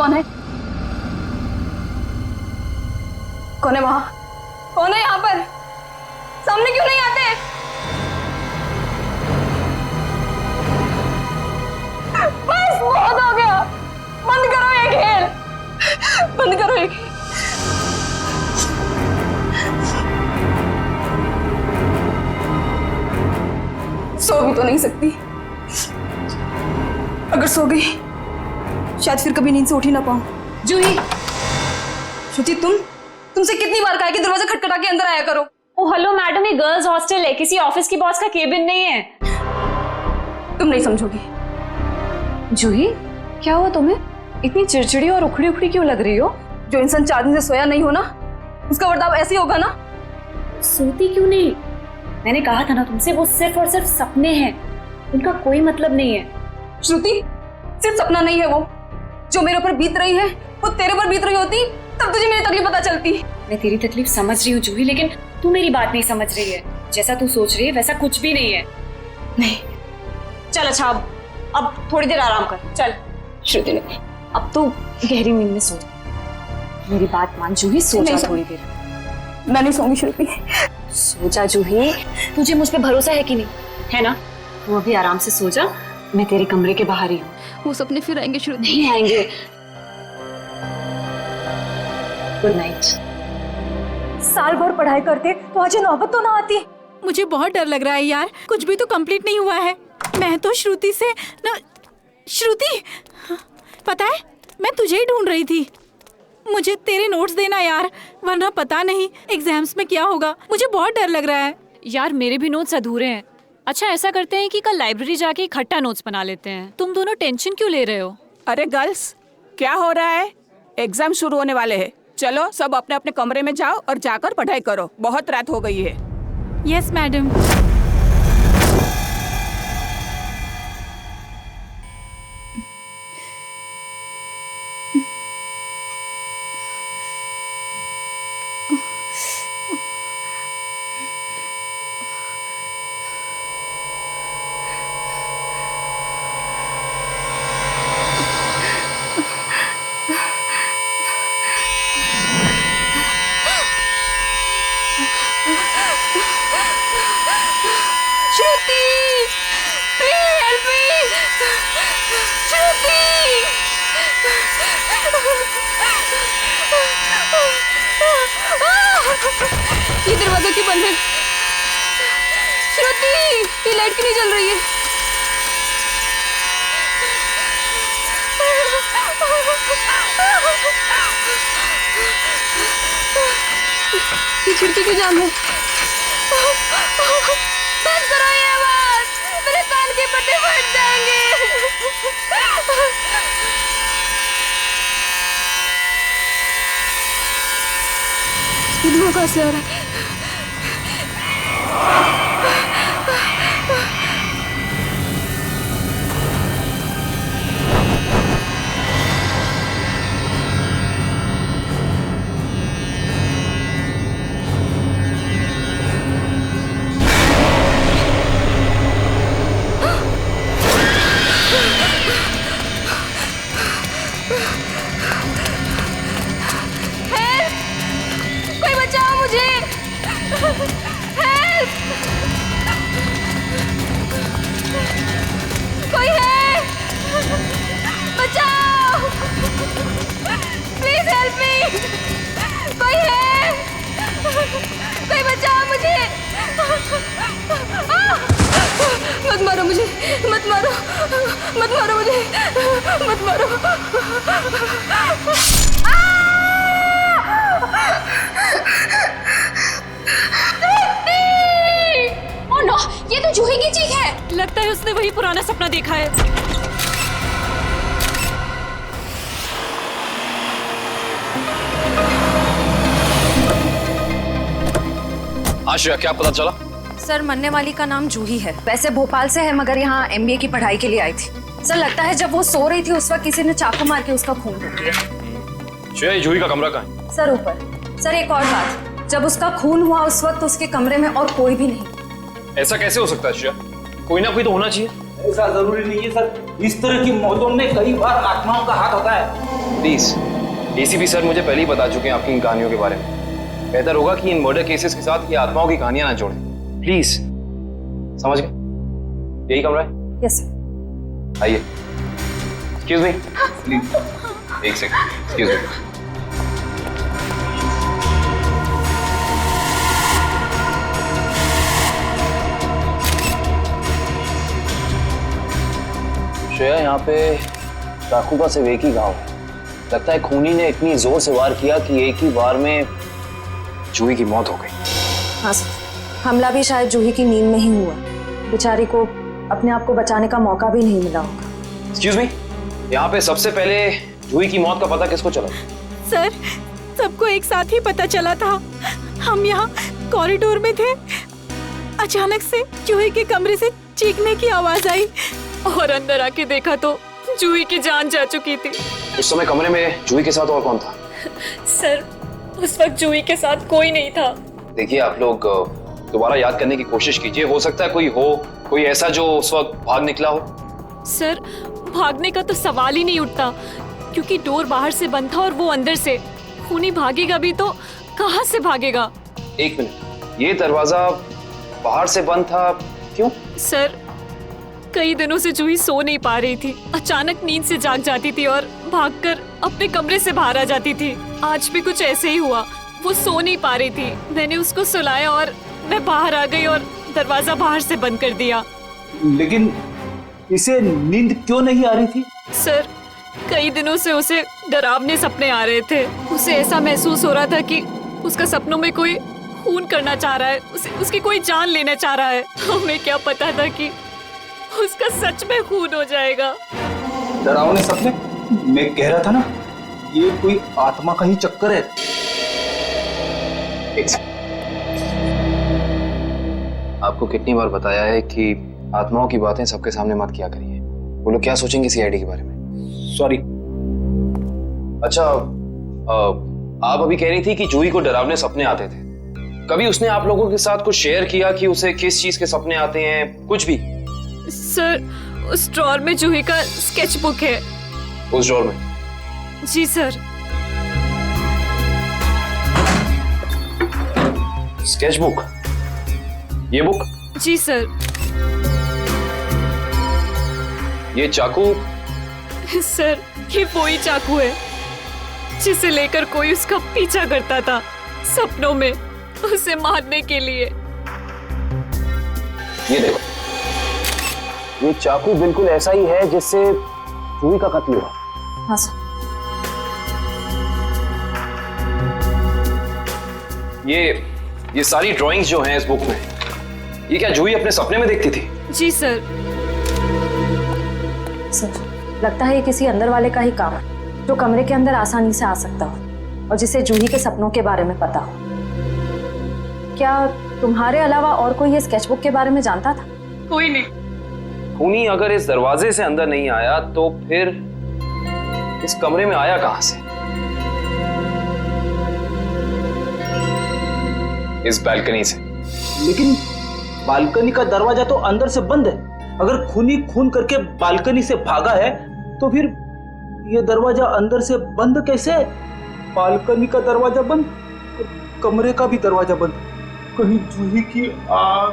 कौन है? कौन है वहां? कौन है यहाँ पर? सामने क्यों नहीं आते? बस बहुत हो गया, बंद करो ये खेल, बंद करो ये खेल। सो भी तो नहीं सकती, अगर सो गई शायद फिर कभी नींद से उठ ही ना पाऊं। जूही, श्रुति तुमसे कितनी बार कहा है कि दरवाजा खटखटा के अंदर आया करो। ओ हेलो मैडम, ये गर्ल्स हॉस्टल है, किसी ऑफिस की बॉस का केबिन नहीं है। तुम नहीं समझोगी। जूही, क्या हुआ तुम्हें? इतनी चिड़चिड़ी और उखड़ी उखड़ी क्यों लग रही हो? जो इंसान 4 दिन से सोया नहीं हो ना, उसका बर्ताव ऐसे ही होगा ना। सोती क्यों नहीं? मैंने कहा था ना तुमसे, वो सिर्फ और सिर्फ सपने हैं, उनका कोई मतलब नहीं है। श्रुति, सिर्फ सपना नहीं है वो, जो मेरे ऊपर बीत रही है वो तेरे पर बीत रही होती तब तुझे मेरी तकलीफ पता चलती। मैं तेरी तकलीफ समझ रही हूँ जूही, लेकिन तू मेरी बात नहीं समझ रही है। जैसा तू सोच रही है वैसा कुछ भी नहीं है। नहीं, चल अच्छा, अब थोड़ी देर आराम कर। चल श्रुति ने अब तो गहरी नींद में सो जा। मेरी बात मान जूही, सो जा थोड़ी देर। मैं नहीं सोऊंगी श्रुति। सो जा जूही, तुझे मुझ पे भरोसा है कि नहीं? है ना? तू अभी आराम से सो जा, मैं तेरे कमरे के बाहर ही हूँ। वो सपने फिर आएंगे श्रुति। नहीं आएंगे। Good night. साल भर पढ़ाई करते तो आज नौबत तो ना आती। मुझे बहुत डर लग रहा है यार, कुछ भी तो कंप्लीट नहीं हुआ है। मैं तो श्रुति से न... श्रुति, पता है मैं तुझे ही ढूंढ रही थी। मुझे तेरे नोट्स देना यार, वरना पता नहीं एग्जाम्स में क्या होगा। मुझे बहुत डर लग रहा है यार। मेरे भी नोट्स अधूरे हैं। अच्छा ऐसा करते हैं कि कल लाइब्रेरी जाके इकट्ठा नोट्स बना लेते हैं। तुम दोनों टेंशन क्यों ले रहे हो? अरे गर्ल्स, क्या हो रहा है? एग्जाम शुरू होने वाले हैं। चलो सब अपने अपने कमरे में जाओ और जाकर पढ़ाई करो, बहुत रात हो गई है। Yes madam. ये दरवाजा क्यों बंद है? श्रुति, ये लाइट क्यों नहीं जल रही है? ये खिड़की क्यों जाम है? बंद करो ये आवाज, मेरे कान के पट्टे फट जाएंगे। ये धुआं कहाँ से आ रहा है? कोई बचाओ मुझे! हेल्प! कोई है? बचाओ! Please help me! कोई है? कोई बचाओ मुझे! मत मारो मुझे! मत मारो! मत मारो मुझे! मत मारो! ओह नो, ये तो जूही की चीख है। लगता है उसने वही पुराना सपना देखा है। आशिया, क्या पता चला? सर, मरने वाली का नाम जूही है। वैसे भोपाल से है, मगर यहाँ MBA की पढ़ाई के लिए आई थी। सर, लगता है जब वो सो रही थी उस वक्त किसी ने चाकू मार के उसका खून कर दिया। जूही का कमरा कहाँ है? सर, ऊपर। सर, एक और बात, जब उसका खून हुआ उस वक्त उसके कमरे में और कोई भी नहीं। ऐसा कैसे हो सकता है शिया? कोई ना कोई तो होना चाहिए। ऐसा जरूरी नहीं है सर, इस तरह की मौतों में कई बार आत्माओं का हाथ होता है। प्लीज, एसीपी सर मुझे पहले ही बता चुके हैं आपकी इन कहानियों के बारे में। बेहतर होगा कि इन मर्डर केसेस के साथ ये आत्माओं की कहानियां ना जोड़ें। प्लीज, समझ गए? यही कमरा है? Yes sir. आइए। एक्सक्यूज मी, प्लीज एक सेकंड, एक्सक्यूज मी। श्रेया, यहाँ पे चाकू का सिर्फ एक ही घाव है। लगता है खूनी ने इतनी जोर से वार किया कि एक ही बार में जूही की मौत हो गई। हाँ सर, हमला भी शायद जूही की नींद में ही हुआ। बेचारी को अपने आप को बचाने का मौका भी नहीं मिला होगा। एक्सक्यूज मी, यहाँ पे सबसे पहले जूही की मौत का पता किसको चला? सर, सबको एक साथ ही पता चला था। हम यहाँ कॉरिडोर में थे, अचानक से जूही के कमरे से चीखने की आवाज आई और अंदर आके देखा तो जूही की जान जा चुकी थी। उस समय कमरे में जूही के साथ और कौन था? सर, उस वक्त जूही के साथ कोई नहीं था। देखिए, आप लोग दोबारा याद करने की कोशिश कीजिए। हो सकता है कोई ऐसा जो उस वक्त भाग निकला हो। सर, भागने का तो सवाल ही नहीं उठता, क्योंकि डोर बाहर से बंद था और वो अंदर से। खूनी भागेगा भी तो कहाँ से भागेगा? एक मिनट, ये दरवाजा बाहर से बंद था, क्यों? सर, कई दिनों से जूही सो नहीं पा रही थी। अचानक नींद से जाग जाती थी और भागकर अपने कमरे से बाहर आ जाती थी। आज भी कुछ ऐसे ही हुआ। वो सो नहीं पा रही थी, मैंने उसको सुलाया और मैं बाहर आ गई और दरवाजा बाहर से बंद कर दिया। लेकिन इसे नींद क्यों नहीं आ रही थी? सर, कई दिनों से उसे डरावने सपने आ रहे थे। उसे ऐसा महसूस हो रहा था कि उसका सपनों में कोई खून करना चाह रहा है, उसकी कोई जान लेना चाह रहा है। हमें क्या पता था कि उसका सच में खून हो जाएगा। डरावने सपने? मैं कह रहा था ना, ये कोई आत्मा का ही चक्कर है। आपको कितनी बार बताया है कि आत्माओं की बातें सबके सामने मत किया करिए। वो लोग क्या सोचेंगे सीआईडी के बारे में? सॉरी। अच्छा, आप अभी कह रही थी कि जूही को डरावने सपने आते थे। कभी उसने आप लोगों के साथ कुछ शेयर किया कि उसे किस चीज के सपने आते हैं? कुछ भी? सर, उस ड्रॉर में जूही का स्केच बुक है। उस ड्रॉर में? जी सर। Sketch book? ये बुक? जी सर। ये चाकू? सर, ये वही चाकू है जिसे लेकर कोई उसका पीछा करता था सपनों में, उसे मारने के लिए। ये देखो, ये चाकू बिल्कुल ऐसा ही है जिससे जूही का कत्ल हुआ। हाँ सर। ये सारी ड्राइंग्स जो हैं इस बुक में, ये क्या जूही अपने सपने में देखती थी? जी सर। सर, लगता है ये किसी अंदर वाले का ही काम है, जो कमरे के अंदर आसानी से आ सकता हो और जिसे जूही के सपनों के बारे में पता हो। क्या तुम्हारे अलावा और कोई ये स्केचबुक के बारे में जानता था? कोई नहीं। खूनी अगर इस दरवाजे से अंदर नहीं आया तो फिर इस कमरे में आया कहां से? इस बालकनी से। लेकिन बालकनी का दरवाजा तो अंदर से बंद है। अगर खूनी खून करके बालकनी से भागा है तो फिर ये दरवाजा अंदर से बंद कैसे? बालकनी का दरवाजा बंद, कमरे का भी दरवाजा बंद। कहीं जूही की आग?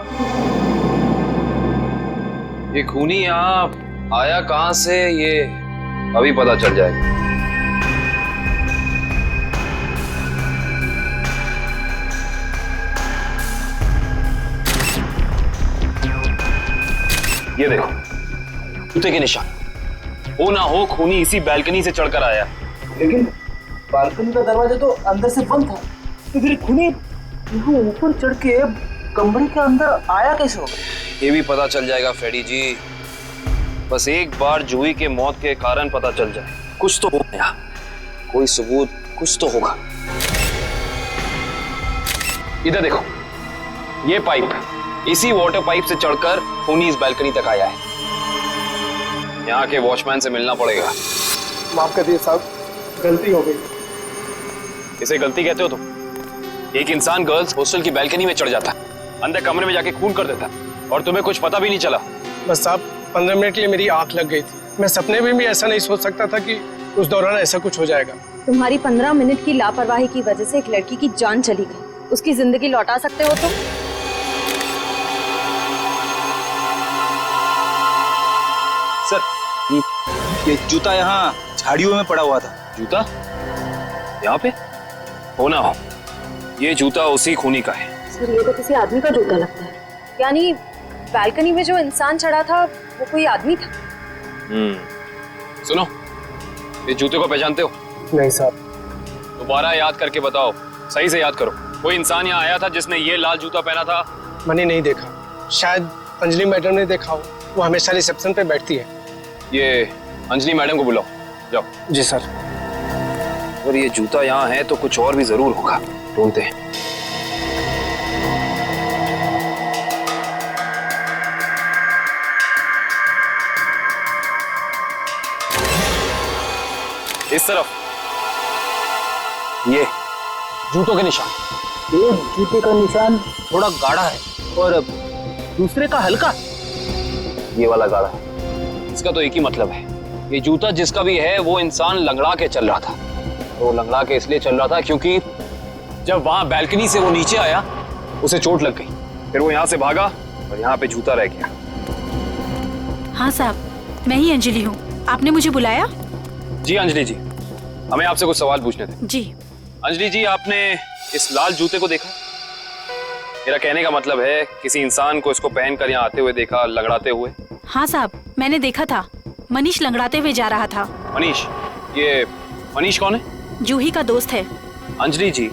ये खूनी यहाँ आया कहां से, ये अभी पता चल जाएगा। ये देखो, जूते के निशान। हो ना हो खूनी इसी बालकनी से चढ़कर आया। लेकिन बालकनी का दरवाजा तो अंदर से बंद था, तो फिर खूनी यहाँ ऊपर चढ़ के कमरे के अंदर आया कैसे होगा? ये भी पता चल जाएगा फ्रेडी जी। बस एक बार जूही के मौत के कारण पता चल जाए, कुछ तो होगा यहाँ, कोई सबूत कुछ तो होगा। इधर देखो, ये पाइप, इसी वाटर पाइप से चढ़कर खूनी इस बालकनी तक आया है। यहाँ के वॉचमैन से मिलना पड़ेगा। माफ कर दिए साहब, गलती हो गई। इसे गलती कहते हो तुम? एक इंसान गर्ल्स हॉस्टल की बालकनी में चढ़ जाता है, अंदर कमरे में जाके खून कर देता है, और तुम्हें कुछ पता भी नहीं चला? बस साहब 15 मिनट के लिए मेरी आंख लग गई थी। मैं सपने में भी ऐसा नहीं सोच सकता था कि उस दौरान ऐसा कुछ हो जाएगा। तुम्हारी 15 मिनट की लापरवाही की वजह से एक लड़की की जान चली गई, उसकी जिंदगी लौटा सकते हो तुम? सर ये जूता यहाँ झाड़ियों में पड़ा हुआ था। जूता यहाँ पे? हो ना हो, ये जूता उसी खूनी का है। सर ये तो किसी आदमी का जूता लगता है। यानी बालकनी में जो इंसान चढ़ा था वो कोई आदमी था? सुनो, ये जूते को पहचानते हो? नहीं साहब। दोबारा याद करके बताओ, सही से याद करो। कोई इंसान यहाँ आया था जिसने ये लाल जूता पहना था? मैंने नहीं देखा, शायद अंजलि मैडम ने देखा हो, वो हमेशा रिसेप्शन पे बैठती है। ये अंजलि मैडम को बुलाओ, जाओ। जी सर। अगर ये जूता यहाँ है तो कुछ और भी जरूर होगा, ढूंढते हैं। इस तरफ ये जूतों के निशान। एक जूते का निशान थोड़ा गाढ़ा है और दूसरे का हल्का। ये वाला गाढ़ा है। इसका तो एक ही मतलब है, ये जूता जिसका भी है वो इंसान लंगड़ा के चल रहा था। वो लंगड़ा के इसलिए चल रहा था क्योंकि जब वहां बैल्कनी से वो नीचे आया उसे चोट लग गई, फिर वो यहाँ से भागा और यहाँ पे जूता रह गया। हाँ साहब, मैं ही अंजलि हूँ। आपने मुझे बुलाया? जी अंजलि जी, हमें आपसे कुछ सवाल पूछने थे। जी। अंजलि जी, आपने इस लाल जूते को देखा? मेरा कहने का मतलब है किसी इंसान को इसको पहनकर यहाँ आते हुए देखा, लंगड़ाते हुए? हाँ साहब, मैंने देखा था। मनीष लंगड़ाते हुए जा रहा था। मनीष? ये मनीष कौन है? जूही का दोस्त है। अंजलि जी,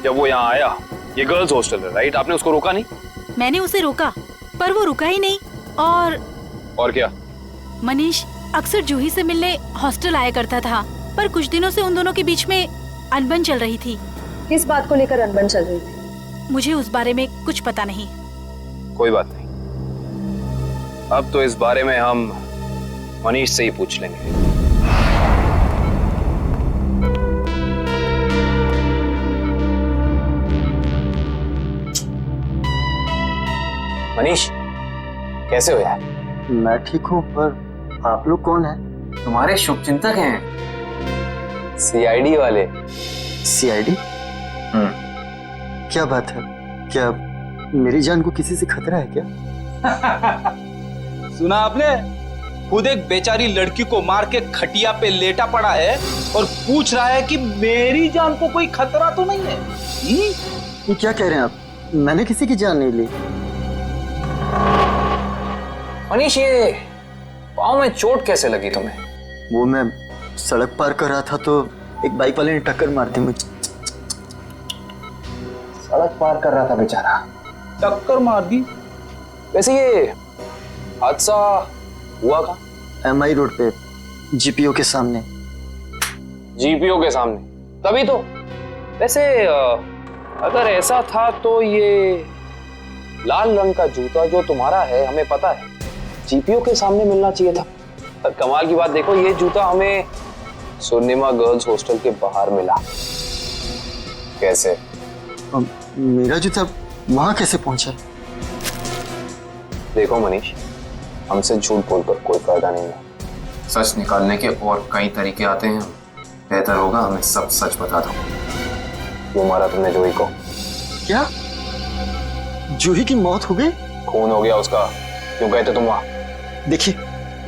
जब वो यहाँ आया, ये गर्ल्स हॉस्टल है राइट, आपने उसको रोका नहीं? मैंने उसे रोका पर वो रुका ही नहीं। और क्या? मनीष अक्सर जूही से मिलने हॉस्टल आया करता था, पर कुछ दिनों से उन दोनों के बीच में अनबन चल रही थी। किस बात को लेकर अनबन चल रही थी? मुझे उस बारे में कुछ पता नहीं। कोई बात नहीं, अब तो इस बारे में हम मनीष से ही पूछ लेंगे। मनीष, कैसे हो यार? मैं ठीक हूँ, पर आप लोग कौन हैं? तुम्हारे शुभचिंतक हैं, सीआईडी वाले। सीआईडी? क्या बात है? क्या मेरी जान को किसी से खतरा है क्या? सुना आपने? खुद एक बेचारी लड़की को मार के खटिया पे लेटा पड़ा है और पूछ रहा है कि मेरी जान को कोई खतरा तो नहीं है। ये क्या कह रहे हैं आप? मैंने किसी की जान नहीं ली। मनीष, ये पाँव में चोट कैसे लगी तुम्हें? वो मैं सड़क पार कर रहा था तो एक बाइक वाले ने टक्कर मार दी मुझे। सड़क पार कर रहा था बेचारा, टक्कर मार दी? वैसे ये हादसा हुआ कहाँ? एमआई रोड पे, जीपीओ के सामने। जीपीओ के सामने? तभी तो। वैसे अगर ऐसा था तो ये लाल रंग का जूता जो तुम्हारा है, हमें पता है जीपीओ के सामने मिलना चाहिए था। पर कमाल की बात देखो, ये जूता हमें स्वर्णिमा गर्ल्स हॉस्टल के बाहर मिला। कैसे? मेरा जूता वहां कैसे पहुंचा? देखो मनीष, हमसे झूठ बोलकर कोई फायदा नहीं है। सच निकालने के और कई तरीके आते हैं। बेहतर होगा हमें सब सच बता दो। क्यों मारा तुमने जूही को? क्या जूही की मौत हो गई? खून हो गया उसका। क्यों गए थे तुम वहां? देखिए,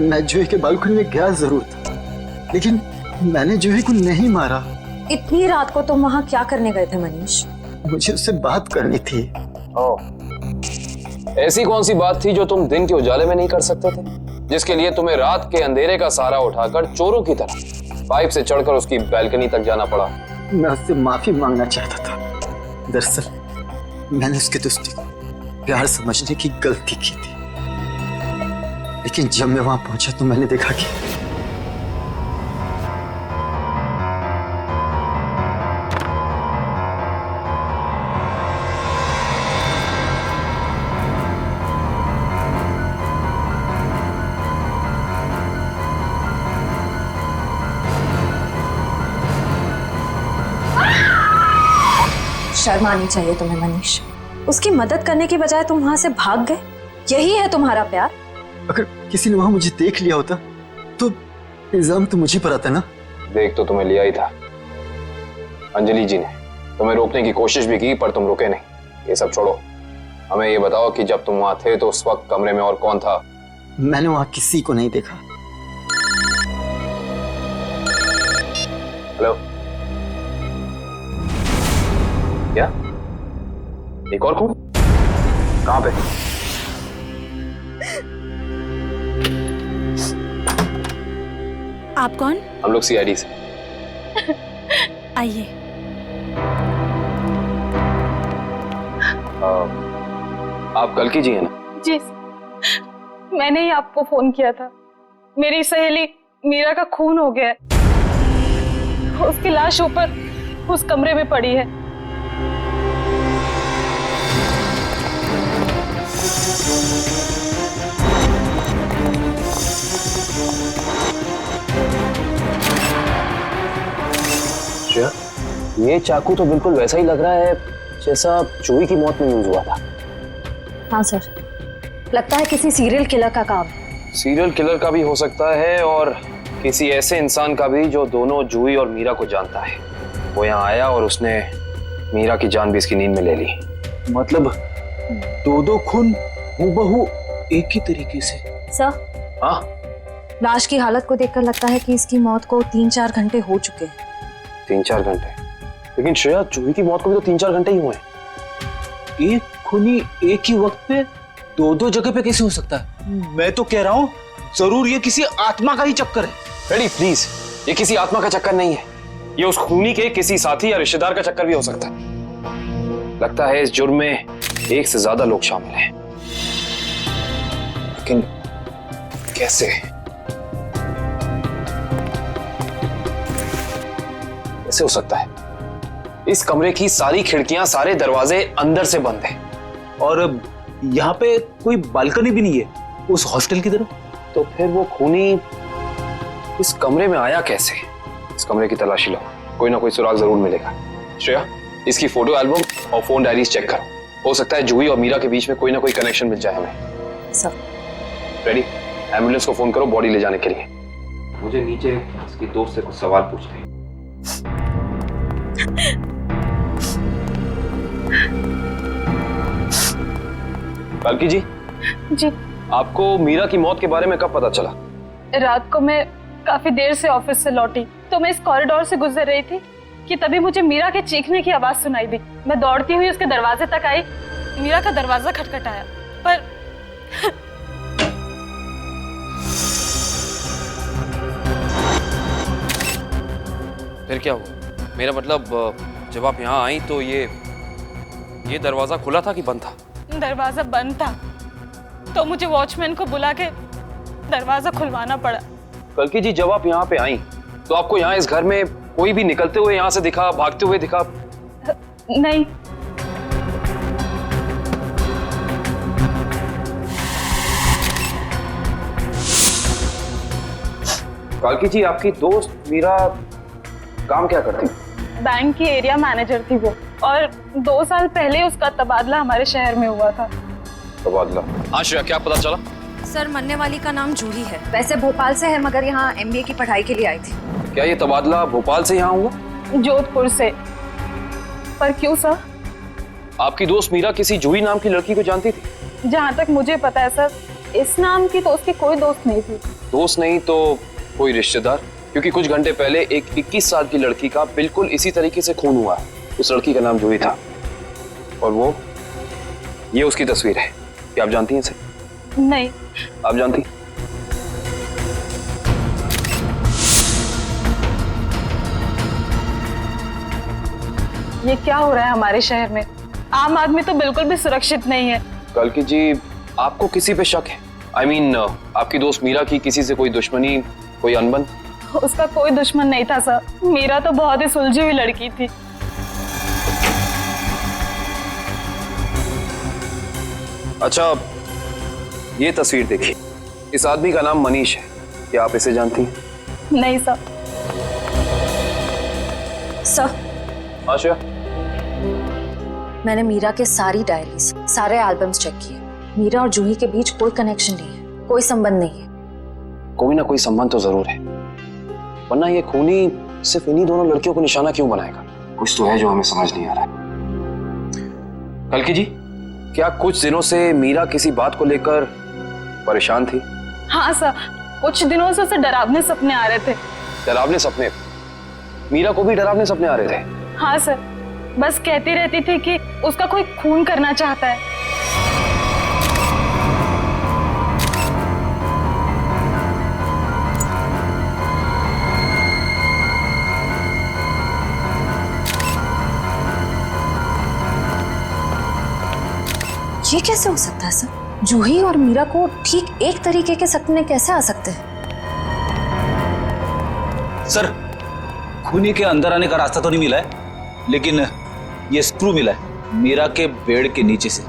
मैं जूही के बालकनी में गया जरूर था, लेकिन मैंने जूही को नहीं मारा। इतनी रात को तुम वहां क्या करने गए थे मनीष? मुझे उससे बात करनी थी। ऐसी कौन सी बात थी जो तुम दिन के उजाले में नहीं कर सकते थे, जिसके लिए तुम्हें रात के अंधेरे का सहारा उठाकर चोरों की तरह पाइप से चढ़कर उसकी बैल्कनी तक जाना पड़ा? मैं उससे माफी मांगना चाहता था। दरअसल मैंने उसके दोस्ती को प्यार समझने की गलती की थी, लेकिन जब मैं वहां पहुंचा तो मैंने देखा कि शर्म आनी चाहिए तुम्हें मनीष। उसकी मदद करने की बजाय तुम वहां से भाग गए। यही है तुम्हारा प्यार? अगर किसी ने वहां मुझे देख लिया होता तो इल्जाम तो मुझे पर आता ना। देख तो तुम्हें लिया ही था। अंजलि जी ने तुम्हें रोकने की कोशिश भी की पर तुम रुके नहीं। ये सब छोड़ो, हमें ये बताओ कि जब तुम वहां थे तो उस वक्त कमरे में और कौन था? मैंने वहां किसी को नहीं देखा। हेलो, क्या एक और खून? कहां पे? आप कौन? हम लोग सीआईडी से। आइए। आप कल की जी है ना? जी, मैंने ही आपको फोन किया था। मेरी सहेली मीरा का खून हो गया है। उसकी लाश ऊपर उस कमरे में पड़ी है। श्रेया, ये चाकू तो बिल्कुल वैसा ही लग रहा है जैसा जूही की मौत में यूज हुआ था। हाँ सर, लगता है किसी सीरियल किलर का काम। सीरियल किलर का भी हो सकता है और किसी ऐसे इंसान का भी जो दोनों जूही और मीरा को जानता है। वो यहाँ आया और उसने मीरा की जान भी इसकी नींद में ले ली। मतलब दो खून हूबहू एक ही तरीके से। सर, हाँ, लाश की हालत को देखकर लगता है कि इसकी मौत को 3-4 घंटे हो चुके हैं। 3-4 घंटे? लेकिन श्रेया, जूही की मौत को भी तो 3-4 घंटे ही हुए। एक खूनी एक ही वक्त पे दो जगह पे कैसे हो सकता है? मैं तो कह रहा हूँ जरूर ये किसी आत्मा का ही चक्कर है। रेडी प्लीज, ये किसी आत्मा का चक्कर नहीं है। ये उस खूनी के किसी साथी या रिश्तेदार का चक्कर भी हो सकता है। लगता है इस जुर्म में एक से ज्यादा लोग शामिल हैं। लेकिन कैसे? कैसे हो सकता है? इस कमरे की सारी खिड़कियां, सारे दरवाजे अंदर से बंद हैं। और यहाँ पे कोई बालकनी भी नहीं है उस हॉस्टल की तरफ। तो फिर वो खूनी इस कमरे में आया कैसे? इस कमरे की तलाशी लो, कोई ना कोई सुराग जरूर मिलेगा। श्रेया, इसकी फोटो एल्बम और फोन डायरीज चेक करो। हो सकता है जूही और मीरा के बीच में कोई ना कोई कनेक्शन मिल जाए हमें। सर, रेडी, एम्बुलेंस को फोन करो बॉडी ले जाने के लिए। मुझे नीचे इसकी दोस्त से कुछ सवाल पूछने हैं। कालकी जी। जी। आपको मीरा की मौत के बारे में कब पता चला? रात को मैं काफी देर से ऑफिस से लौटी तो मैं इस कॉरिडोर से गुजर रही थी कि तभी मुझे मीरा के चीखने की आवाज सुनाई दी। मैं दौड़ती हुई उसके दरवाजे तक आई। मीरा का दरवाजा खटखटाया पर फिर क्या हुआ? मेरा मतलब जब आप यहाँ आई तो ये दरवाजा खुला था कि बंद था? दरवाजा बंद था तो मुझे वॉचमैन को बुला के दरवाजा खुलवाना पड़ा। कल्कि जी, जब आप यहाँ पे आई तो आपको यहाँ इस घर में कोई भी निकलते हुए यहाँ से दिखा, भागते हुए दिखा? नहीं। कालकी जी, आपकी दोस्त मीरा काम क्या करती? बैंक की एरिया मैनेजर थी वो, और 2 साल पहले उसका तबादला हमारे शहर में हुआ था। तबादला? हाँ श्रेया, क्या पता चला? सर, मरने वाली का नाम जूही है। वैसे भोपाल से है मगर यहाँ MBA की पढ़ाई के लिए आई थी। क्या ये तबादला भोपाल से यहाँ हुआ? जोधपुर से। पर क्यों सर? आपकी दोस्त मीरा किसी जूही नाम की लड़की को जानती थी? जहाँ तक मुझे पता है सर, इस नाम की तो उसकी कोई दोस्त नहीं थी। दोस्त नहीं तो कोई रिश्तेदार? क्योंकि कुछ घंटे पहले एक 21 साल की लड़की का बिल्कुल इसी तरीके से खून हुआ है। उस लड़की का नाम जूही था और ये उसकी तस्वीर है। क्या आप जानती हैं इसे? नहीं। आप जानती? ये क्या हो रहा है हमारे शहर में? आम आदमी तो बिल्कुल भी सुरक्षित नहीं है। कल्कि जी, आपको किसी पे शक है? I mean, आपकी दोस्त मीरा की किसी से कोई दुश्मनी, कोई अनबन? उसका कोई दुश्मन नहीं था सर। मीरा तो बहुत ही सुलझी हुई लड़की थी। अच्छा, ये तस्वीर देखिए। इस आदमी का नाम मनीष है। क्या आप इसे जानती हैं? नहीं सर। सर, आशा, मैंने मीरा के सारी डायरीज, सारे एल्बम्स चेक किए। मीरा और जूही के बीच कोई कनेक्शन नहीं है, कोई संबंध नहीं है। कोई ना कोई संबंध तो जरूर है, वरना ये खूनी सिर्फ इन्हीं दोनों लड़कियों को निशाना क्यों बनाएगा? कुछ तो है जो हमें समझ नहीं आ रहा है। कल्कि जी, क्या कुछ दिनों से मीरा किसी बात को लेकर परेशान थी? हाँ सर, कुछ दिनों से उसे डरावने सपने आ रहे थे। डरावने सपने? मीरा को भी डरावने सपने आ रहे थे? हाँ सर, बस कहती रहती थी कि उसका कोई खून करना चाहता है। ये कैसे हो सकता है सर? जूही और मीरा को ठीक एक तरीके के सपने कैसे आ सकते हैं? सर, खूनी के अंदर आने का रास्ता तो नहीं मिला है, लेकिन ये स्क्रू मिला है मीरा के बेड के नीचे से।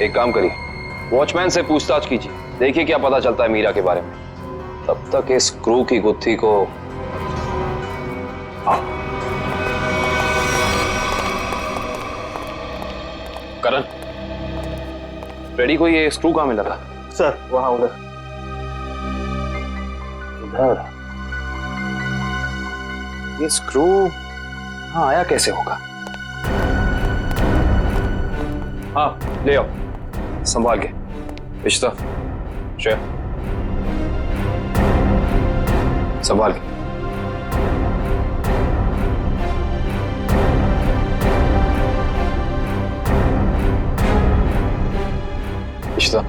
एक काम करिए, वॉचमैन से पूछताछ कीजिए, देखिए क्या पता चलता है मीरा के बारे में। तब तक इस स्क्रू की गुत्थी को करण, रेडी को ये स्क्रू कहाँ मिला था? सर वहां उधर। इधर? ये स्क्रू हाँ आया कैसे होगा? हाँ ले आओ, संभाल के। इश्ता, श्रेया, संभाल के। इश्ता,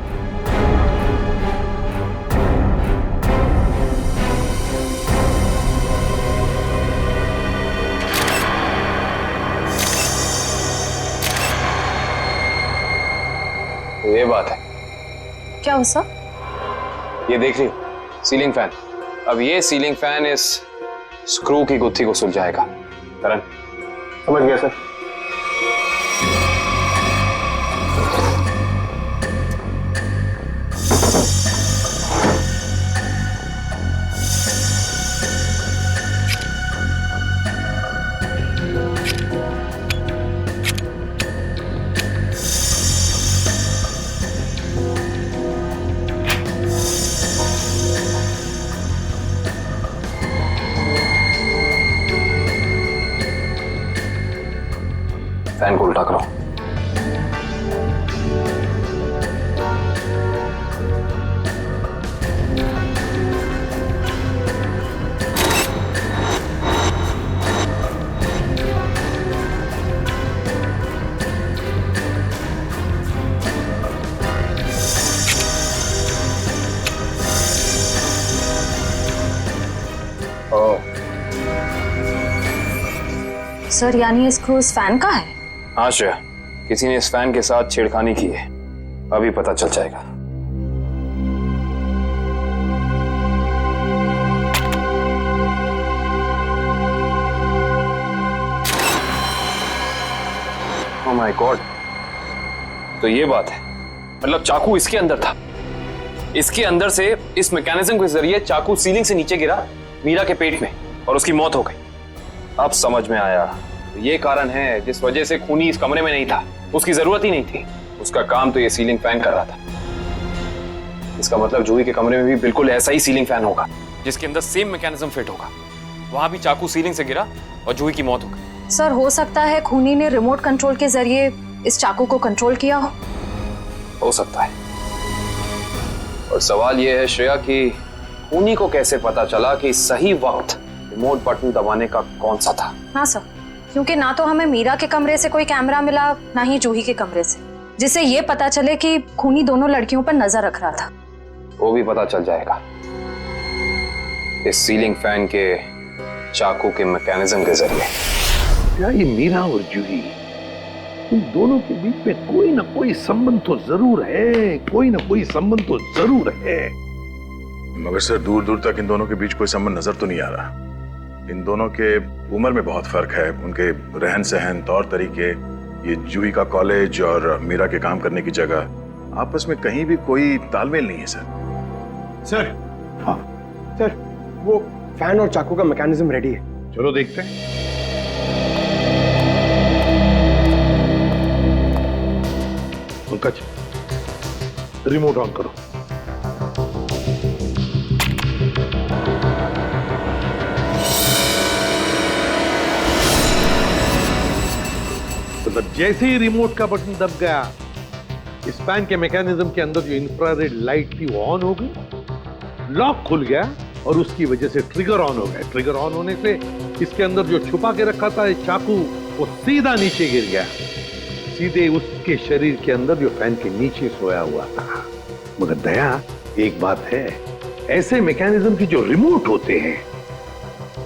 ये बात है। क्या हो सर? ये देख रही हो सीलिंग फैन? अब ये सीलिंग फैन इस स्क्रू की गुत्थी को सुलझाएगा। करण, समझ गया सर। फैन को उल्टा करो। सर यानी ये स्क्रू इस फैन का है? हाँ श्रेया, किसी ने इस फैन के साथ छेड़खानी की है, अभी पता चल जाएगा। ओह माय गॉड, तो ये बात है, मतलब चाकू इसके अंदर था। इसके अंदर से इस मैकेनिज्म के जरिए चाकू सीलिंग से नीचे गिरा मीरा के पेट में और उसकी मौत हो गई। अब समझ में आया, ये कारण है जिस वजह से खूनी इस कमरे में नहीं था। उसकी जरूरत ही नहीं थी, उसका काम तो ये सीलिंग फैन कर रहा था। इसका मतलब जूही के कमरे में भी बिल्कुल ऐसा ही सीलिंग फैन होगा जिसके अंदर सेम मैकेनिज्म फिट होगा। वहां भी चाकू सीलिंग से गिरा और जूही की मौत हो गई। सर हो सकता है खूनी ने रिमोट कंट्रोल के जरिए इस चाकू को कंट्रोल किया हो सकता है। और सवाल यह है श्रेया कि खूनी को कैसे पता चला कि सही वक्त रिमोट बटन दबाने का कौन सा था? हाँ सर, क्योंकि ना तो हमें मीरा के कमरे से कोई कैमरा मिला, ना ही जूही के कमरे से, जिससे ये पता चले कि खूनी दोनों लड़कियों पर नजर रख रहा था। वो भी पता चल जाएगा इस सीलिंग फैन के चाकू के मैकेनिज्म के जरिए। क्या ये मीरा और जूही, इन दोनों के बीच में कोई ना कोई संबंध तो जरूर है, कोई ना कोई संबंध तो जरूर है। मगर सर दूर दूर तक इन दोनों के बीच कोई संबंध नजर तो नहीं आ रहा। इन दोनों के उम्र में बहुत फर्क है, उनके रहन सहन, तौर तरीके, ये जूही का कॉलेज और मीरा के काम करने की जगह, आपस में कहीं भी कोई तालमेल नहीं है सर। हाँ सर, वो फैन और चाकू का मैकेनिज्म रेडी है। चलो देखते हैं। पंकज, रिमोट ऑन करो। मतलब जैसे ही रिमोट का बटन दब गया, इस फैन के मैकेनिज्म के अंदर जो इंफ्रारेड लाइट थी वो ऑन हो गई, लॉक खुल गया और उसकी वजह से ट्रिगर ऑन हो गया। ट्रिगर ऑन होने से इसके अंदर जो छुपा के रखा था चाकू, वो सीधा नीचे गिर गया, सीधे उसके शरीर के अंदर जो फैन के नीचे सोया हुआ था। मगर दया, एक बात है, ऐसे मैकेनिज्म की जो रिमोट होते हैं,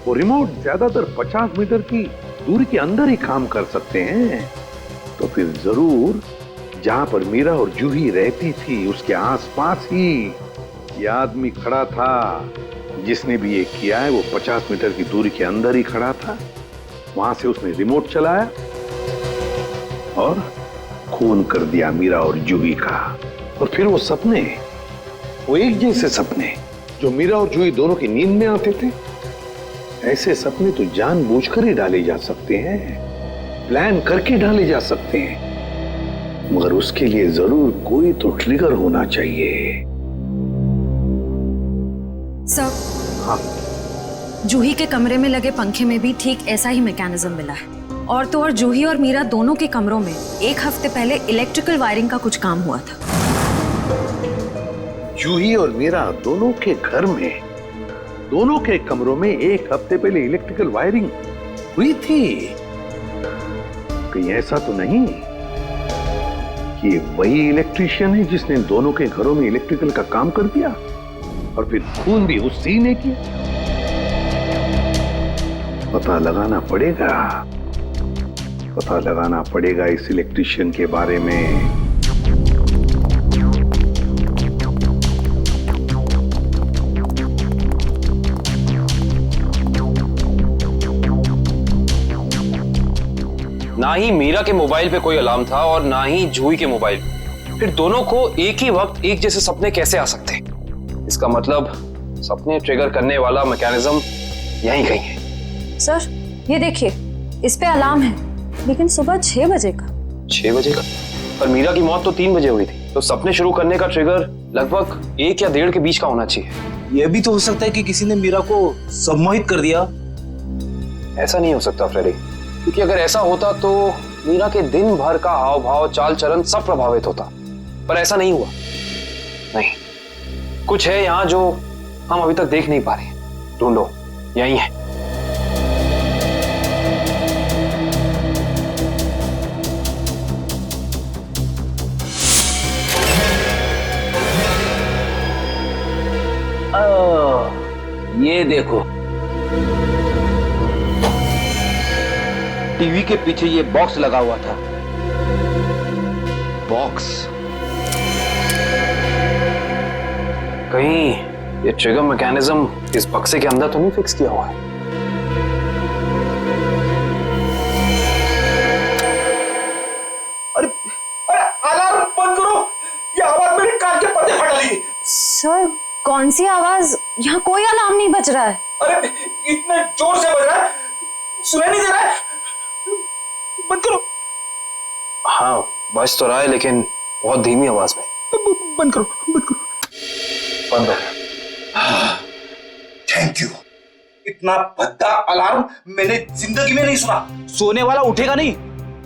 वो रिमोट ज्यादातर 50 मीटर की दूरी के अंदर ही काम कर सकते हैं। तो फिर जरूर जहां पर मीरा और जूही रहती थी उसके आसपास ही ये आदमी खड़ा था। जिसने भी ये किया है वो 50 मीटर की दूरी के अंदर ही खड़ा था। वहां से उसने रिमोट चलाया और खून कर दिया मीरा और जूही का। और फिर वो सपने, वो एक जैसे सपने जो मीरा और जूही दोनों की नींद में आते थे, ऐसे सपने तो जानबूझकर ही डाले जा सकते हैं, प्लान करके डाले जा सकते हैं, मगर उसके लिए जरूर कोई तो ट्रिगर होना चाहिए। सर, हाँ, जूही के कमरे में लगे पंखे में भी ठीक ऐसा ही मैकेनिज्म मिला है। और तो और जूही और मीरा दोनों के कमरों में एक हफ्ते पहले इलेक्ट्रिकल वायरिंग का कुछ काम हुआ था। जूही और मीरा दोनों के घर में, दोनों के कमरों में एक हफ्ते पहले इलेक्ट्रिकल वायरिंग हुई थी। कहीं ऐसा तो नहीं कि वही इलेक्ट्रीशियन है जिसने दोनों के घरों में इलेक्ट्रिकल का काम कर दिया और फिर खून भी उसी ने किया? पता लगाना पड़ेगा इस इलेक्ट्रीशियन के बारे में। ना ही मीरा के मोबाइल पे कोई अलार्म था और ना ही जूही के मोबाइल। फिर दोनों को एक ही वक्त एक जैसे सपने कैसे आ सकते हैं? इसका मतलब सपने ट्रिगर करने वाला मैकेनिज्म यहीं कहीं है। सर, ये देखिए, इस पे अलार्म है, लेकिन सुबह 6 बजे का। 6 बजे का? पर मीरा की मौत तो 3 बजे हुई थी, तो सपने शुरू करने का ट्रिगर लगभग 1 या 1.5 के बीच का होना चाहिए। यह भी तो हो सकता है कि किसी ने मीरा को सम्मोहित कर दिया। ऐसा नहीं हो सकता फ्रेडी, क्योंकि अगर ऐसा होता तो मीरा के दिन भर का हाव भाव, चाल चलन सब प्रभावित होता। पर ऐसा नहीं हुआ। नहीं, कुछ है यहाँ जो हम अभी तक देख नहीं पा रहे। ढूंढो, यही है। ये देखो, टीवी के पीछे ये बॉक्स लगा हुआ था। बॉक्स? कहीं ये ट्रिगर मैकेनिज्म इस बक्से के अंदर तो नहीं फिक्स किया हुआ है? अरे अलार्म बंद करो, ये आवाज मेरे कान के पर्दे फाड़ डाली। सर, कौन सी आवाज? यहाँ कोई अलार्म नहीं बज रहा है। अरे इतने जोर से बज रहा है, सुनाई नहीं दे रहा है। बंद करो। हाँ, बज तो रहा है, लेकिन बहुत धीमी आवाज में। बंद करो, बंद करो। बंद हो। Thank you. इतना भद्दा अलार्म मैंने जिंदगी में नहीं सुना। सोने वाला उठेगा नहीं,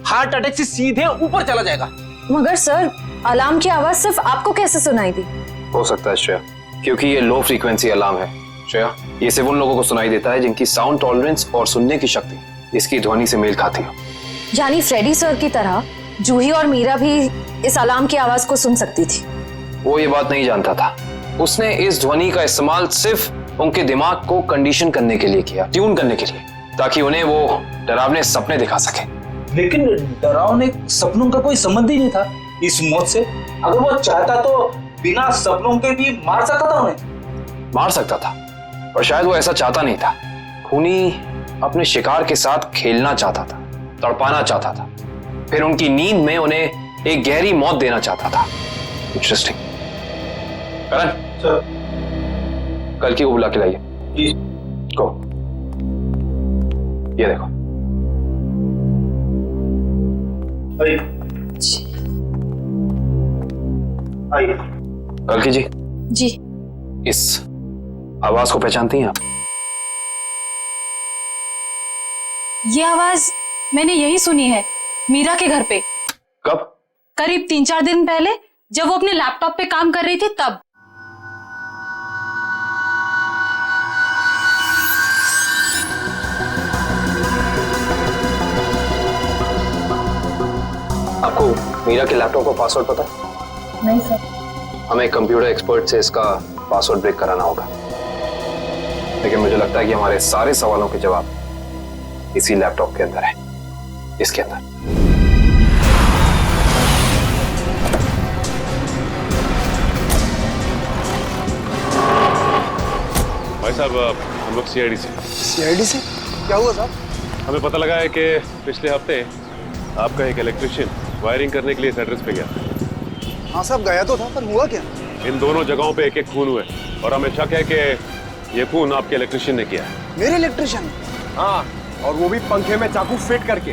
हार्ट अटैक से सीधे ऊपर चला जाएगा। मगर सर, अलार्म की आवाज सिर्फ आपको कैसे सुनाई दी? हो सकता है श्रेया, क्योंकि ये लो फ्रीक्वेंसी अलार्म है। श्रेया, ये सिर्फ उन लोगों को सुनाई देता है जिनकी साउंड टॉलरेंस और सुनने की शक्ति इसकी ध्वनि से मेल खाती हो। यानी फ्रेडी सर की तरह जूही और मीरा भी इस अलार्म की आवाज को सुन सकती थी। वो ये बात नहीं जानता था। उसने इस ध्वनि का इस्तेमाल सिर्फ उनके दिमाग को कंडीशन करने के लिए किया, ट्यून करने के लिए, ताकि उन्हें वो डरावने सपने दिखा सके। लेकिन डरावने सपनों का कोई संबंध ही नहीं था इस मौत से। अगर वो चाहता तो बिना सपनों के भी मार सकता था उन्हें। मार सकता था, पर शायद वो ऐसा चाहता नहीं था। खूनी अपने शिकार के साथ खेलना चाहता था, तड़पाना चाहता था, फिर उनकी नींद में उन्हें एक गहरी मौत देना चाहता था। इंटरेस्टिंग। करण सर, कल की को बुला के लाइए। जी। को ये देखो। आइए। कल्कि जी, जी। इस आवाज को पहचानती हैं आप? ये आवाज मैंने यही सुनी है, मीरा के घर पे। कब? करीब 3-4 दिन पहले, जब वो अपने लैपटॉप पे काम कर रही थी तब। आपको मीरा के लैपटॉप का पासवर्ड पता है? नहीं सर। हमें कंप्यूटर एक्सपर्ट से इसका पासवर्ड ब्रेक कराना होगा, लेकिन मुझे लगता है कि हमारे सारे सवालों के जवाब इसी लैपटॉप के अंदर है, इसके अंदर। भाई साहब, हम लोग सीआईडी से। सीआईडी से? क्या हुआ साहब? हमें पता लगा है कि पिछले हफ्ते आपका एक इलेक्ट्रिशियन वायरिंग करने के लिए इस एड्रेस पे गया। हाँ साहब, गया तो था, पर हुआ क्या? इन दोनों जगहों पे एक एक खून हुए और हमें शक है कि ये खून आपके इलेक्ट्रिशियन ने किया है। मेरे इलेक्ट्रिशियन? हाँ, और वो भी पंखे में चाकू फिट करके।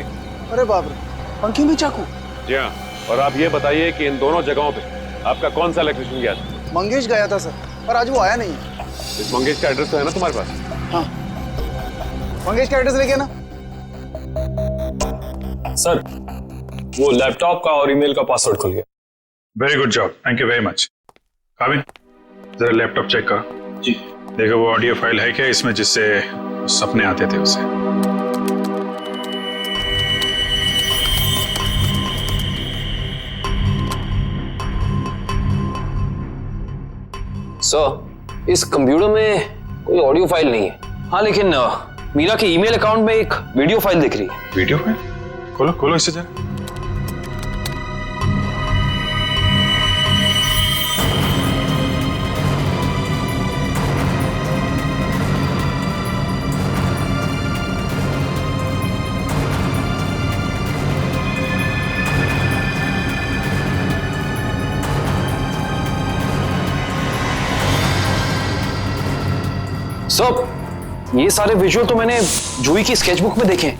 अरे बाप रे, पंखे में चाकू? जी हाँ, और आप ये बताइए कि इन दोनों जगहों पे आपका कौन सा इलेक्ट्रिशियन गया था? मंगेश गया था सर, पर आज वो आया नहीं है। इस मंगेश का एड्रेस तो है ना तुम्हारे पास? हाँ, मंगेश का एड्रेस लेके ना। सर, वो लैपटॉप का और ईमेल का पासवर्ड खुल गया। Very good job, thank you very much. काबिन, जरा लैपटॉप चेक करो। जी। देखो वो ऑडियो फाइल है क्या इसमें जिससे सपने आते थे उसे? सर, इस कंप्यूटर में कोई ऑडियो फाइल नहीं है। हाँ, लेकिन मीरा के ईमेल अकाउंट में एक वीडियो फाइल दिख रही है। Video file? खोलो खोलो इसे जरा। सर, ये सारे विजुअल तो मैंने जूही की स्केचबुक में देखे हैं,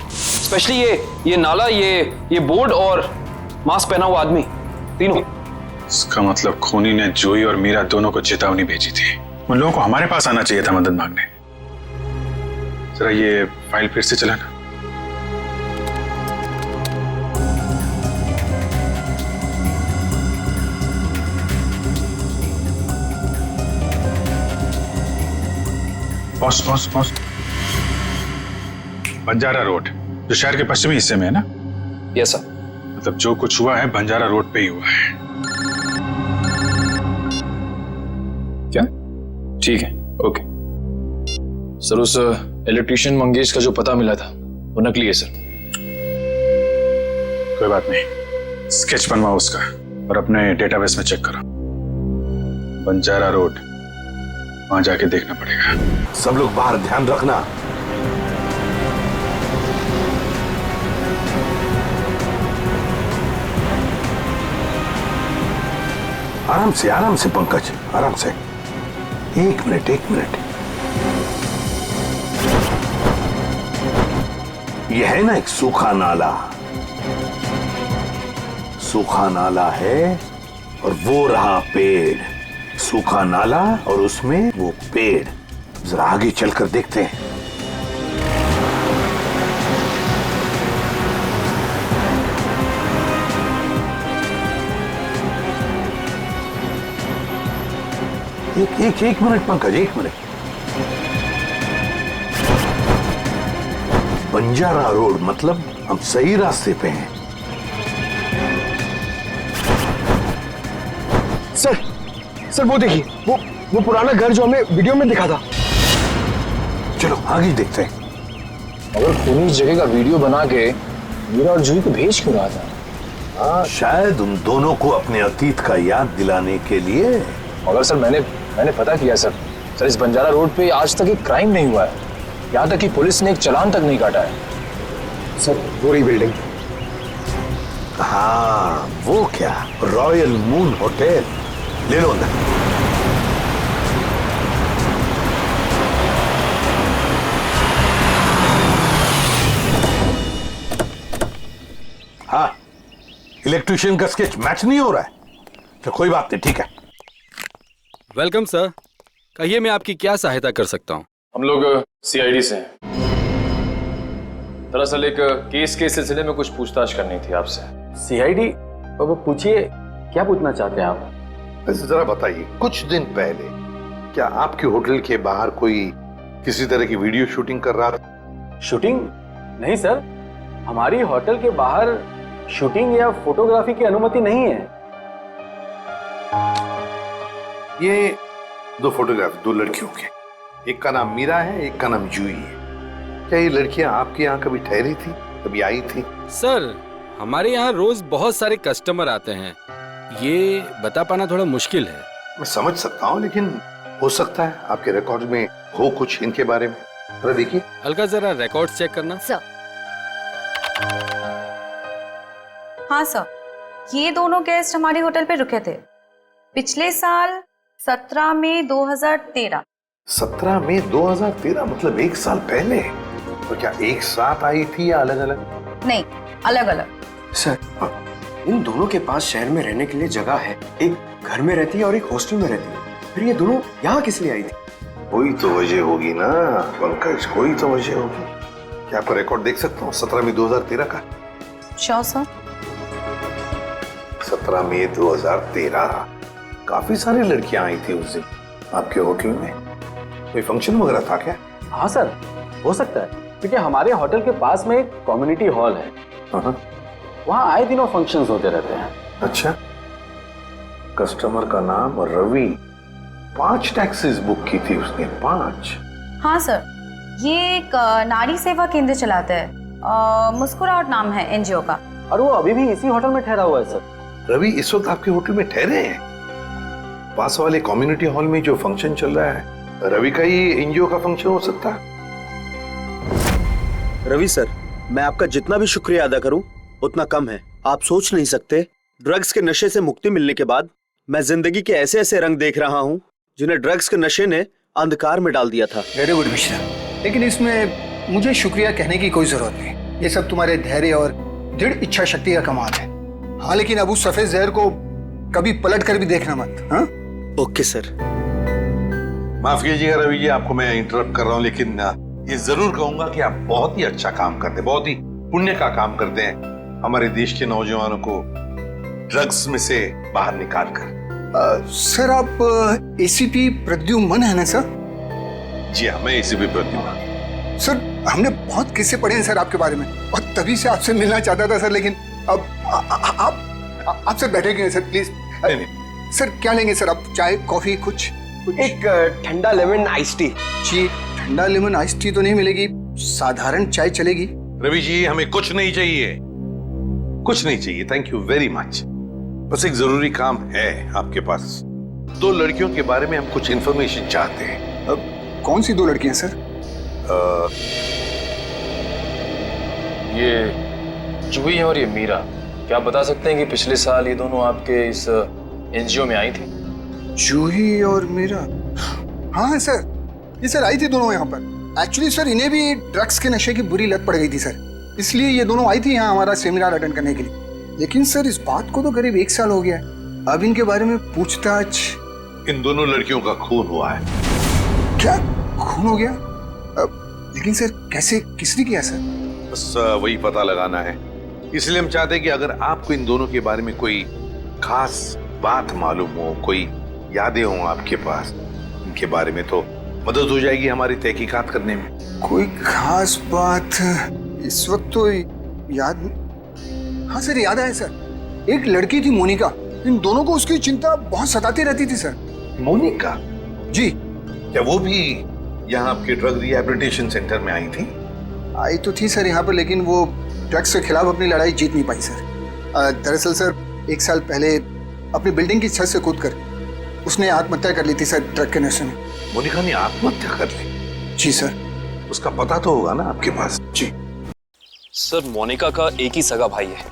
स्पेशली ये नाला, ये बोर्ड और मास्क पहना हुआ आदमी, तीनों। इसका मतलब खूनी ने जूही और मीरा दोनों को चेतावनी भेजी थी। उन लोगों को हमारे पास आना चाहिए था मदद मांगने। जरा ये फाइल फिर से चलाना। Pause pause pause. Banjara road, जो शहर के पश्चिमी हिस्से में है ना? Yes sir. मतलब जो कुछ हुआ है बंजारा रोड पे ही हुआ है। क्या? ठीक है, ओके। सर, उस इलेक्ट्रिशियन मंगेश का जो पता मिला था वो नकली है सर। कोई बात नहीं, स्केच बनवाओ उसका और अपने डेटाबेस में चेक करो। बंजारा रोड, वहां जाके देखना पड़ेगा। सब लोग बाहर ध्यान रखना। आराम से पंकज, आराम से। एक मिनट। यह है ना एक सूखा नाला है और वो रहा पेड़। सूखा नाला और उसमें वो पेड़। जरा आगे चलकर देखते हैं। एक मिनट पंकज, एक मिनट। बंजारा रोड मतलब हम सही रास्ते पे हैं। सर वो देखिए, वो पुराना घर जो हमें वीडियो में दिखा था। चलो आगे देखते हैं। अगर खूनी इस जगह का वीडियो बना के मीरा और जूही को भेज क्यों रहा था? शायद उन दोनों को अपने अतीत का याद दिलाने के लिए। मगर सर, मैंने पता किया सर, इस बंजारा रोड पे आज तक एक क्राइम नहीं हुआ है। यहाँ तक कि पुलिस ने एक चालान तक नहीं काटा है। सर, वो रही बिल्डिंग। हाँ, वो क्या, रॉयल मून होटल। ले लो अंदर। हाँ, इलेक्ट्रिशियन का स्केच मैच नहीं हो रहा है तो कोई बात नहीं, ठीक है। Welcome sir. कहिए मैं आपकी क्या सहायता कर सकता हूँ? हम लोग सीआईडी से हैं। दरअसल एक केस के सिलसिले में कुछ पूछताछ करनी थी आपसे। सीआईडी? अब पूछिए, क्या पूछना चाहते हैं आप? जरा बताइए, कुछ दिन पहले क्या आपके होटल के बाहर कोई किसी तरह की वीडियो शूटिंग कर रहा था? शूटिंग? नहीं सर, हमारी होटल के बाहर शूटिंग या फोटोग्राफी की अनुमति नहीं है। ये दो फोटोग्राफ दो लड़कियों के, एक का नाम मीरा है, एक का नाम जूही है। क्या ये लड़कियां आपके यहाँ कभी ठहरी थी, कभी आई थी? सर, हमारे यहाँ रोज बहुत सारे कस्टमर आते हैं, ये बता पाना थोड़ा मुश्किल है। मैं समझ सकता हूँ, लेकिन हो सकता है आपके रिकॉर्ड में हो कुछ इनके बारे में। जरा देखिए। अलका, जरा रिकॉर्ड्स चेक करना। सर। हाँ सर, ये दोनों गेस्ट हमारे होटल पे रुके थे पिछले साल 17 मई 2013। 17 मई 2013 मतलब एक साल पहले। तो क्या एक साथ आई थी या अलग अलग? नहीं, अलग अलग। सर, इन दोनों के पास शहर में रहने के लिए जगह है, एक घर में रहती है और एक हॉस्टल में रहती है, फिर ये दोनों यहाँ किस लिए आई थी? कोई तो वजह होगी ना पंकज, कोई तो वजह होगी। क्या आपका रिकॉर्ड देख सकता हूँ 17 मई 2013 का? Sure sir. 17 मई 2013 काफी सारी लड़कियां आई थी उस दिन आपके होटल में। कोई फंक्शन वगैरह था क्या? हाँ सर, हो सकता है, क्योंकि हमारे होटल के पास में एक कम्युनिटी हॉल है, वहाँ आए दिनों फंक्शंस होते रहते हैं। अच्छा, कस्टमर का नाम रवि, 5 टैक्सीज बुक की थी उसने, 5। हाँ सर, ये एक नारी सेवा केंद्र चलाता है, मुस्कुराहट नाम है एनजीओ का। और वो अभी भी इसी होटल में ठहरा हुआ है सर। रवि इस वक्त आपके होटल में ठहरे हैं? पास वाले कम्युनिटी हॉल में जो फंक्शन चल रहा है, रवि का ही एनजीओ का फंक्शन हो सकता है। रवि सर, मैं आपका जितना भी शुक्रिया अदा करूं उतना कम है। आप सोच नहीं सकते, ड्रग्स के नशे से मुक्ति मिलने के बाद मैं जिंदगी के ऐसे ऐसे रंग देख रहा हूं जिन्हें ड्रग्स के नशे ने अंधकार में डाल दिया था। वेरी गुड मिश्रा, लेकिन इसमें मुझे शुक्रिया कहने की कोई जरूरत नहीं। ये सब तुम्हारे धैर्य और दृढ़ इच्छा शक्ति का कमाल है। हाँ, लेकिन अब उस सफेद जहर को कभी पलट कर भी देखना मत। हाँ? Okay sir. माफ कीजिएगा रवि जी, आपको मैं इंटरप्ट कर रहा हूँ, लेकिन ये जरूर कहूंगा कि आप बहुत ही अच्छा काम करते हैं, बहुत ही पुण्य का काम करते हैं हमारे देश के नौजवानों को ड्रग्स में से बाहर निकाल कर। सर, आप एसीपी प्रद्युमन है ना सर? जी हाँ, मैं एसीपी प्रद्युमन। सर, हमने बहुत किस्से पढ़े हैं सर आपके बारे में, और तभी से आपसे मिलना चाहता था सर, लेकिन अब आप सर बैठे क्यों सर, प्लीज। सर, क्या लेंगे सर आप? चाय, कॉफी, कुछ? एक ठंडा लेमन आइस टी। जी, ठंडा लेमन आइस टी तो नहीं मिलेगी, साधारण चाय चलेगी। रवि जी, हमें कुछ नहीं चाहिए, कुछ नहीं चाहिए, थैंक यू वेरी मच। बस एक जरूरी काम है आपके पास। 2 लड़कियों के बारे में हम कुछ इंफॉर्मेशन चाहते हैं। कौन सी 2 लड़कियां सर? ये जूही और ये मीरा, क्या आप बता सकते हैं कि पिछले साल ये दोनों आपके इस एनजीओ में आई थी? जूही और मीरा? हाँ सर, ये सर आई थी दोनों यहाँ पर। एक्चुअली सर, इन्हें भी ड्रग्स के नशे की बुरी लत पड़ गई थी सर, इसलिए ये दोनों आई थी यहाँ हमारा सेमिनार अटेंड करने के लिए। लेकिन सर, इस बात को तो करीब 1 साल हो गया है। अब इनके बारे में पूछताछ। इन दोनों लड़कियों का खून हुआ है। क्या खून हो गया? लेकिन सर, कैसे, किसने किया सर? बस वही पता लगाना है, इसलिए हम चाहते हैं कि अगर आपको इन दोनों के बारे में कोई खास बात मालूम हो, कोई यादें हो आपके पास इनके बारे में, तो मदद हो जाएगी हमारी तहकीकात करने में। कोई खास बात इस वक्त तो याद। हाँ सर, याद आया सर, एक लड़की थी मोनिका, इन दोनों को उसकी चिंता बहुत सताती रहती थी सर। मोनिका? जी। क्या वो भी यहाँ आपके ड्रग रिहैबिलिटेशन सेंटर में आई थी? आई तो थी सर यहाँ पर, लेकिन वो ड्रग्स के खिलाफ अपनी लड़ाई जीत नहीं पाई सर। दरअसल सर, 1 साल पहले अपनी बिल्डिंग की छत से कूदकर उसने आत्महत्या कर ली थी सर, ड्रग के नशे में। मोनिका ने आत्महत्या कर ली? जी सर। उसका पता तो होगा ना आपके पास? जी सर, मोनिका का एक ही सगा भाई है,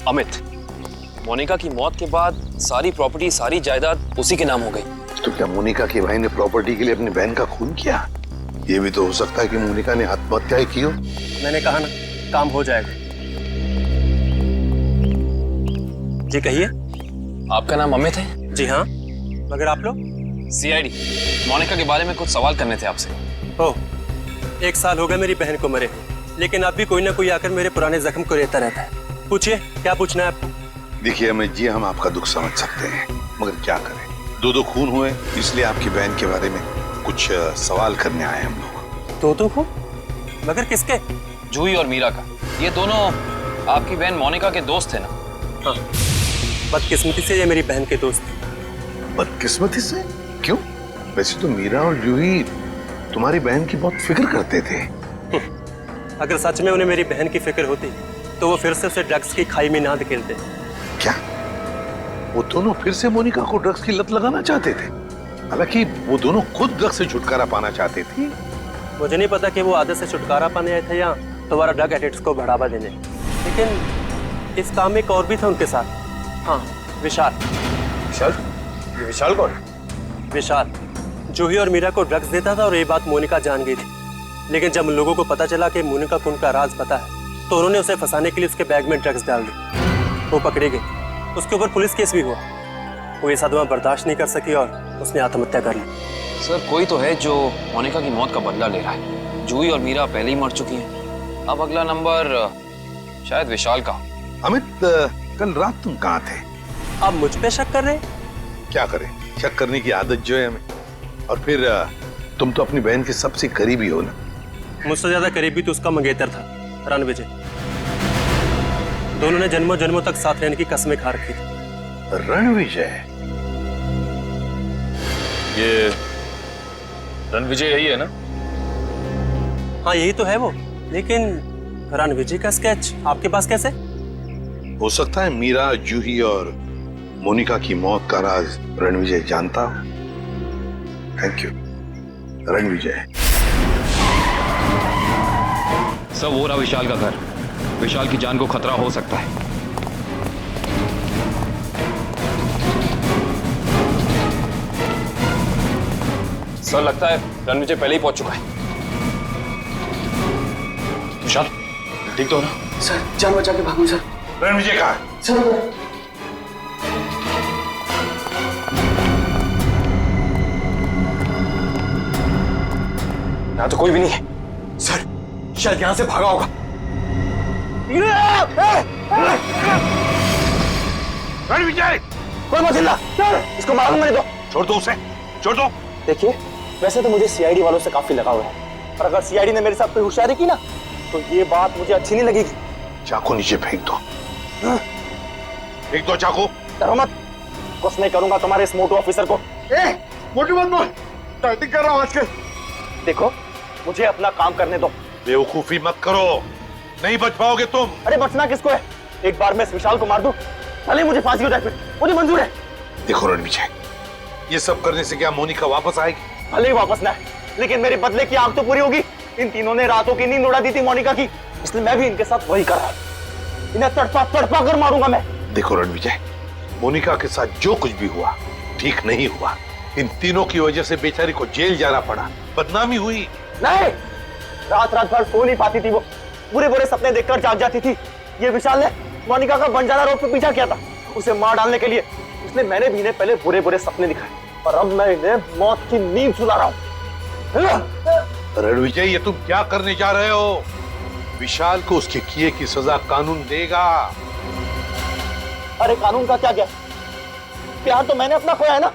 अमित। मोनिका की मौत के बाद सारी प्रॉपर्टी, सारी जायदाद उसी के नाम हो गई। तो क्या मोनिका के भाई ने प्रॉपर्टी के लिए अपनी बहन का खून किया? ये भी तो हो सकता है कि मोनिका ने आत्महत्या की हो। मैंने कहा ना, काम हो जाएगा। जी कहिए। आपका नाम अमित है? जी हाँ, मगर आप लोग? सीआईडी, मोनिका के बारे में कुछ सवाल करने थे आपसे। ओह, 1 साल हो गया मेरी बहन को मरे, लेकिन अब भी कोई ना कोई आकर मेरे पुराने जख्म को रहता रहता है। पूछिए, क्या पूछना है आपको? देखिए अमित जी, हम आपका दुख समझ सकते हैं, मगर क्या करें, 2 खून हुए, इसलिए आपकी बहन के बारे में कुछ सवाल करने आए हम लोग। 2 खून? मगर किसके? जूही और मीरा का। ये दोनों आपकी बहन मोनिका के दोस्त थे ना? हाँ, बदकिस्मती से ये मेरी बहन के दोस्त थे। बदकिस्मती से? क्यों? वैसे तो मीरा और जूही तुम्हारी बहन की बहुत फिक्र करते थे। अगर सच में उन्हें मेरी बहन की फिक्र होती तो वो फिर से उसे ड्रग्स की खाई में ना धकेलते। क्या वो दोनों फिर से मोनिका को ड्रग्स की लत लगाना चाहते थे? हालांकि वो दोनों खुद ड्रग्स से छुटकारा पाना चाहते थे। मुझे नहीं पता कि वो आदत से छुटकारा पाने आए थे या दोबारा ड्रग एडिक्ट्स को बढ़ावा देने, लेकिन इस काम में एक और भी था उनके साथ। हाँ, विशाल। विशाल? ये विशाल कौन? विशाल जूही और मीरा को ड्रग्स देता था और ये बात मोनिका जान गई थी। लेकिन जब उन लोगों को पता चला कि मोनिका को उनका राज पता है, तो उन्होंने उसे फंसाने के लिए उसके बैग में ड्रग्स डाल दी। वो पकड़ी गई, उसके ऊपर पुलिस केस भी हुआ। वो ये सदमा बर्दाश्त नहीं कर सकी और उसने आत्महत्या कर ली। सर, कोई तो है जो मोनिका की मौत का बदला ले रहा है। जूही और मीरा पहले ही मर चुकी हैं। अब अगला नंबर शायद विशाल का। अमित, कल रात तुम कहाँ थे? आप मुझ पे शक कर रहे हैं? क्या करें, शक करने की आदत जो है हमें। और फिर तुम तो अपनी बहन के सबसे करीबी हो ना। मुझसे ज्यादा करीबी तो उसका मंगेतर था, रणविजय। दोनों ने जन्मों जन्मों तक साथ रहने की कसमें खा रखी थी। रणविजय? ये रणविजय यही है ना? हाँ, यही तो है वो। लेकिन रणविजय का स्केच आपके पास कैसे? हो सकता है मीरा, जूही और मोनिका की मौत का राज रणविजय जानता हो। Thank you Ranvijay. सब वो रहा विशाल का घर। विशाल की जान को खतरा हो सकता है। सर, लगता है रणविजय पहले ही पहुंच चुका है। विशाल, ठीक तो हो ना? सर, जान बचा के भागो सर। रणविजय कहाँ है? सर, यहाँ तो कोई भी नहीं है। सर, शायद यहाँ से भागा होगा। रणविजय! कोई मत हिलना सर, इसको मारूंगा नहीं तो। छोड़ दो उसे, छोड़ दो। देखिए, वैसे तो मुझे सीआईडी वालों से काफी लगाव है, पर अगर सीआईडी ने मेरे साथ कोई होशियारी की ना, तो ये बात मुझे अच्छी नहीं लगेगी। चाकू नीचे फेंक दो। फेंक दो चाकू। डरो मत, कुछ नहीं करूंगा तुम्हारे इस मोटू ऑफिसर को। मोटू मत बोल, टाइटिंग कर रहा हूं आजकल। देखो, मुझे अपना काम करने दो। बेवकूफी मत करो, नहीं बच पाओगे तुम। अरे बचना किसको है? एक बार मैं इस विशाल को मार दूं, भले मुझे फांसी हो जाए, फिर मुझे मंजूर है। देखो रणविजय, ये सब करने से क्या मोनिका वापस आएगी? भले ही वापस ना, लेकिन मेरे बदले की आग तो पूरी होगी। इन तीनों ने रातों की नींद उड़ा दी थी मोनिका की, इसलिए मैं भी इनके साथ वही कर रहा हूं। इन्हें तड़पा तड़पा कर मारूंगा मैं। देखो रणविजय, मोनिका के साथ जो कुछ भी हुआ ठीक नहीं हुआ। इन तीनों की वजह से बेचारी को जेल जाना पड़ा, बदनामी हुई। नहीं, रात रात भर सो नहीं पाती थी वो, बुरे बुरे सपने देखकर जाग जाती थी। ये विशाल ने मोनिका का बंजारा रोड पे पीछा किया था उसे मार डालने के लिए, इसलिए मैंने भी इन्हें पहले बुरे बुरे सपने दिखाए और अब मैं इन्हें मौत की नींद सुला रहा हूं। रणविजय, ये तुम क्या करने जा रहे हो? विशाल को उसके किए की सजा कानून देगा। अरे कानून का क्या? प्यार तो मैंने अपना खोया है ना।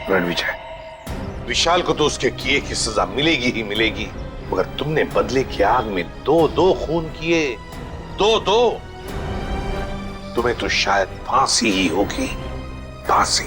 रणविजय, विशाल को तो उसके किए की सजा मिलेगी ही मिलेगी, मगर तुमने बदले की आग में दो खून किए, दो। तुम्हें तो शायद फांसी ही होगी, फांसी।